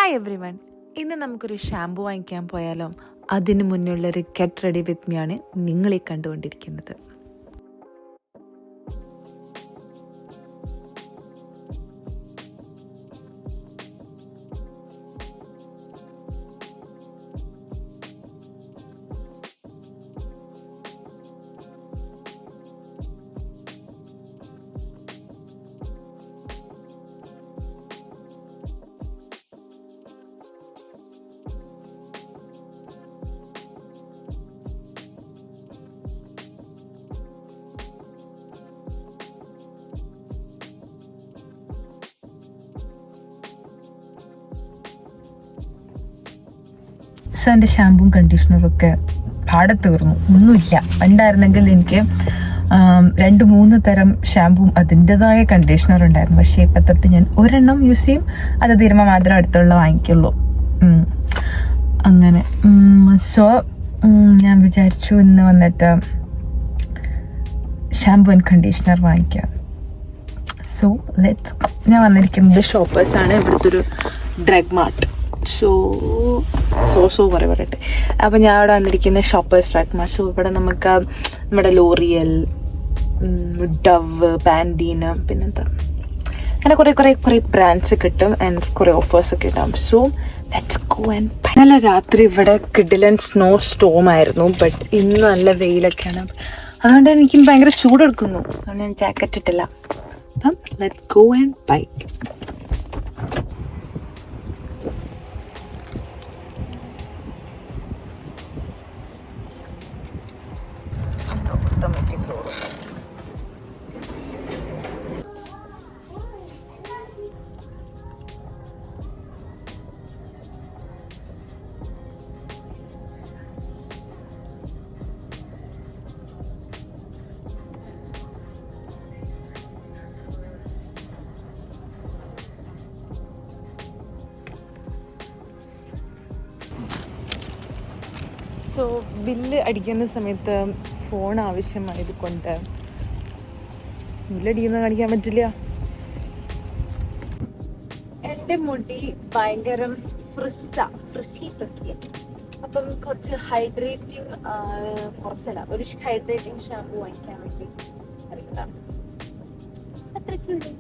Hi every one. ഇന്ന് നമുക്കൊരു shampoo വാങ്ങിക്കാൻ പോയാലോ? അതിന് മുന്നുള്ളൊരു ഗെറ്റ് റെഡി വിത്ത് മീ ആണ് നിങ്ങളീ കണ്ടുകൊണ്ടിരിക്കുന്നത്. സോ എൻ്റെ ഷാമ്പും കണ്ടീഷണറൊക്കെ പാടെ തീർന്നു, ഒന്നുമില്ല. ഉണ്ടായിരുന്നെങ്കിൽ എനിക്ക് 2-3 തരം ഷാമ്പും അതിൻ്റെതായ കണ്ടീഷണർ ഉണ്ടായിരുന്നു. പക്ഷേ ഇപ്പം തൊട്ട് ഞാൻ ഒരെണ്ണം യൂസ് ചെയ്യും, അത് തീരുമ്പോൾ മാത്രം അടുത്തുള്ള വാങ്ങിക്കുള്ളൂ. അങ്ങനെ സോ ഞാൻ വിചാരിച്ചു ഇന്ന് വന്നിട്ട് ഷാമ്പു ആൻഡ് കണ്ടീഷണർ വാങ്ങിക്കാം. So let's. ഞാൻ വന്നിരിക്കുന്നത് ഷോപ്പേഴ്സാണ്, ഇവിടുത്തെ ഒരു ഡ്രഗ് മാർട്ട്. സോ പറയട്ടെ. അപ്പോൾ ഞാൻ ഇവിടെ വന്നിരിക്കുന്ന ഷോപ്പേഴ്സ് ഡ്രഗ് മാർട്ട്. സോ ഇവിടെ നമുക്ക് നമ്മുടെ ലോറിയൽ, ഡവ്, പാൻറ്റീന്, പിന്നെന്താ അങ്ങനെ കുറേ ബ്രാൻഡ്സ് കിട്ടും ആൻഡ് കുറേ ഓഫേഴ്സൊക്കെ ഉണ്ടാവും. So let's go and bye. നല്ല രാത്രി ഇവിടെ കിഡിലൻ സ്നോ സ്റ്റോം ആയിരുന്നു, ബട്ട് ഇന്ന് നല്ല വെയിലൊക്കെയാണ്. അതുകൊണ്ട് എനിക്ക് ഭയങ്കര ചൂടെടുക്കുന്നു, അതുകൊണ്ട് ഞാൻ ജാക്കറ്റ് ഇട്ടില്ല. അപ്പം let's go and bye. So bill അടിക്കുന്ന സമയത്ത് ഫോൺ ആവശ്യമായത് കൊണ്ട് ബില്ലടിക്കുന്നത് കാണിക്കാൻ പറ്റില്ല. എൻ്റെ മുടി ഭയങ്കര ഫ്രിസി. അപ്പം കുറച്ച് ഹൈഡ്രേറ്റിംഗ് ഒരു ഹൈഡ്രേറ്റിംഗ് ഷാമ്പു വാങ്ങിക്കാൻ വേണ്ടി അറിയാം. അത്രയ്ക്കുള്ളൂ.